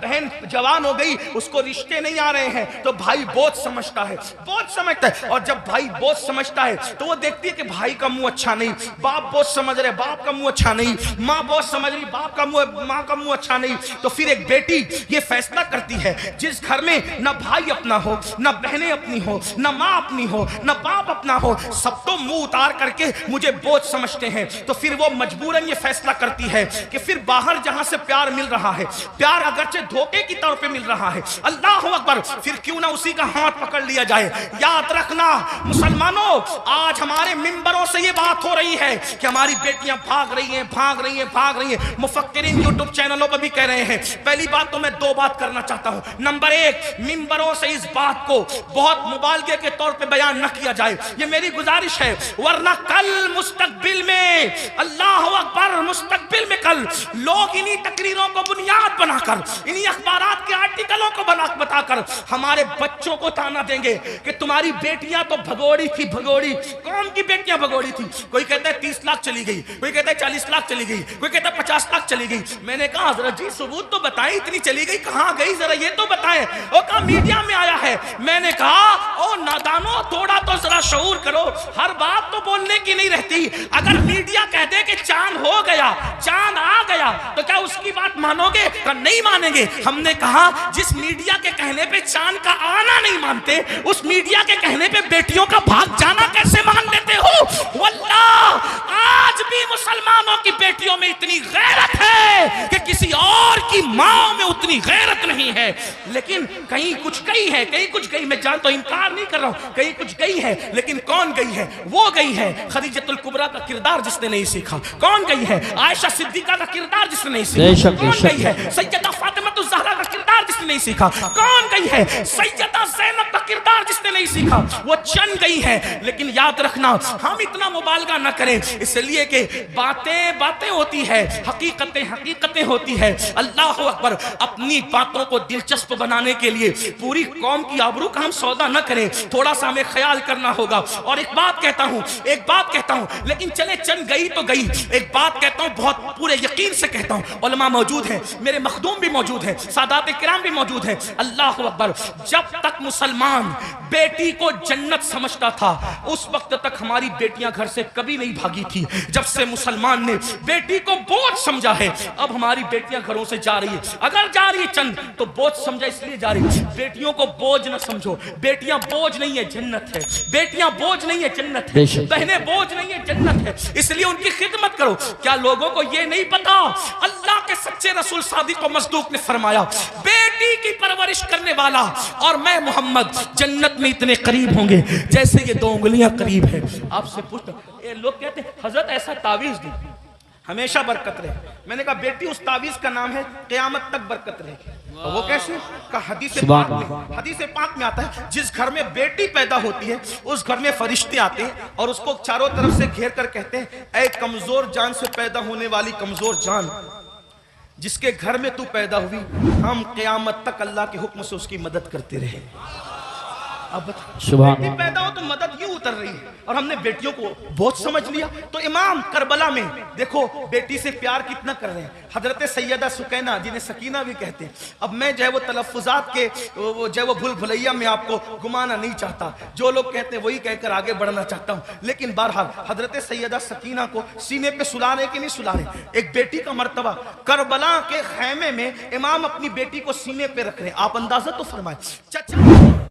بہن جوان ہو گئی، اس کو رشتے نہیں آ رہے ہیں تو بھائی بوجھ سمجھتا ہے، بوجھ سمجھتا ہے. اور جب بھائی بوجھ سمجھتا ہے تو وہ دیکھتی ہے کہ بھائی کا منہ اچھا نہیں، باپ بوجھ سمجھ رہے باپ کا منہ اچھا نہیں، ماں بوجھ سمجھ رہی ماں کا منہ اچھا نہیں. تو پھر ایک بیٹی یہ فیصلہ کرتی ہے جس گھر میں نہ بھائی اپنا ہو، نہ بہنیں اپنی ہو، نہ ماں اپنی ہو، نہ باپ اپنا ہو، سب تو منہ اتار کر کے مجھے بوجھ سمجھتے ہیں، تو پھر وہ مجبوراً یہ فیصلہ کرتی ہے کہ پھر باہر جہاں سے پیار مل رہا ہے، پیار اگرچہ دھوکے کی طور پہ مل رہا ہے، اللہ اکبر، پھر کیوں نہ اسی کا ہاتھ پکڑ لیا جائے. یاد رکھنا مسلمانوں، آج ہمارے ممبروں سے یہ بات ہو رہی ہے کہ ہماری بیٹیاں بھاگ رہی ہیں. مفکرین یوٹیوب چینلوں پر بھی کہہ رہے ہیں. پہلی بات تو میں دو بات کرنا چاہتا ہوں. نمبر ایک، ممبروں سے اس بات کو بہت مبالغے کے طور پہ بیان نہ کیا جائے، یہ میری گزارش ہے، ورنہ کل مستقبل میں، اللہ اکبر، مستقبل میں کل لوگ انہی تقریروں کو بنیاد بنا کر، انہی اخبارات کے آرٹیکلوں کو بتا کر ہمارے بچوں کو تانا دیں گے کہ تمہاری بیٹیاں تو بھگوڑی تھی. بھگوڑی کون کی بیٹیاں بھگوڑی تھی؟ کوئی کہتا ہے 30 لاکھ چلی گئی، کوئی کہتا ہے 40 لاکھ چلی گئی، کوئی کہتا ہے 50 لاکھ چلی گئی. میں نے کہا حضرت جی ثبوت تو بتائیں، اتنی چلی گئی کہاں گئی، ذرا یہ تو بتائیں. وہ کہا میڈیا میں آیا ہے. میں نے کہا او نادانو، تھوڑا تو ذرا شعور کرو، ہر بات تو بولنے کی نہیں رہتی. اگر میڈیا کہہ دے کہ چاند ہو گیا، چاند آ گیا، تو کیا اس کی بات مانو گے؟ کہ نہیں مانیں گے. ہم نے کہا جس میڈیا کے کہنے پہ چاند کا آنا نہیں مانتے، اس میڈیا کے کہنے پہ بیٹیوں کا بھاگ جانا کیسے مان لیتے ہو؟ واللہ آج بھی مسلمانوں کی بیٹیوں میں اتنی غیرت ہے کہ کسی اور کی ماں میں اتنی غیرت نہیں ہے. لیکن کہیں کچھ گئی ہے، کہیں کچھ گئی، میں جانتا ہوں، انکار نہیں کر رہا ہوں، کہیں کچھ گئی ہے. لیکن کون گئی ہے؟ وہ گئی ہے خدیجۃ الکبریٰ کا کردار جس نے نہیں سیکھا. کون گئی ہے؟ عائشہ صدیقہ کا کردار جس نے نہیں سیکھا. کون گئی ہے؟ سیدہ فاطمہ الزہرا کا کردار جس نے نہیں سیکھا. کون گئی ہے؟ سیدہ زینب کا کردار جس نے نہیں سیکھا. وہ چند گئی ہے. لیکن یاد رکھنا، ہم اتنا مبالغہ نہ کریں، اس لیے کہ باتیں ہوتی ہے، حقیقتیں ہوتی ہے. اللہ اکبر، اپنی باتوں کو دلچسپ بنانے کے لیے پوری قوم کی آبرو کا ہم سودا نہ کریں، تھوڑا سا ہمیں خیال کرنا ہوگا. اور ایک بات کہتا ہوں لیکن چلے چند گئی تو گئی، ایک بات کہتا ہوں بہت پورے یقین سے کہتا ہوں، علماء موجود ہیں، میرے مخدوم بھی موجود ہیں، سادات کرام بھی موجود ہیں. اللہ اکبر، جب تک مسلمان بیٹی کو جنت سمجھتا تھا اس وقت تک ہماری بیٹیاں گھر سے کبھی نہیں بھاگی تھی. جب سے مسلمان نے بیٹی کو بوجھ سمجھا ہے، اب ہماری بیٹیاں گھروں سے جا رہی ہیں. اگر جا رہی ہے چند تو بوجھ سمجھا اس لیے جا رہی ہے. بیٹیوں کو بوجھ نہ سمجھو، بیٹیاں بوجھ نہیں ہے، جنت ہے. بیٹیاں بوجھ نہیں ہے، جنت ہے. بہنیں بوجھ نہیں ہے، جنت ہے. اس لیے ان کی خدمت کرو. کیا لوگوں کو یہ نہیں پتا؟ اللہ کے سچے رسول صادق و مصدوق نے فرمایا، بیٹی کی پرورش کرنے والا اور میں محمد جنت میں اتنے قریب ہوں گے جیسے یہ 2 انگلیاں قریب ہے. آپ سے پوچھتا، یہ لوگ کہتے ہیں حضرت ایسا تعویذ دی ہمیشہ برکت رہے. میں نے کہا بیٹی اس تعویذ کا نام ہے قیامت تک برکت رہے گی. وہ کیسے؟ کہ حدیث پاک میں آتا ہے جس گھر میں بیٹی پیدا ہوتی ہے اس گھر میں فرشتے آتے ہیں اور اس کو چاروں طرف سے گھیر کر کہتے ہیں، اے کمزور جان سے پیدا ہونے والی کمزور جان، جس کے گھر میں تو پیدا ہوئی، ہم قیامت تک اللہ کے حکم سے اس کی مدد کرتے رہے. اب بیٹی پیدا ہو تو مدد یوں اتر رہی ہے اور ہم نے بیٹیوں کو بہت سمجھ لیا. تو امام کربلا میں دیکھو بیٹی سے پیار کتنا کر رہے ہیں. حضرت سیدہ سکینہ جنہیں سکینہ بھی کہتے ہیں. اب میں جو ہے وہ تلفظات کے جو ہے وہ بھول بھلیا میں آپ کو گمانا نہیں چاہتا، جو لوگ کہتے ہیں وہی کہہ کر آگے بڑھنا چاہتا ہوں. لیکن بہرحال حضرت سیدہ سکینہ کو سینے پہ سلا رہے کہ نہیں سلا رہے؟ ایک بیٹی کا مرتبہ کربلا کے خیمے میں امام اپنی بیٹی کو سینے پہ رکھ رہے ہیں. آپ اندازہ تو فرمائیں. چچا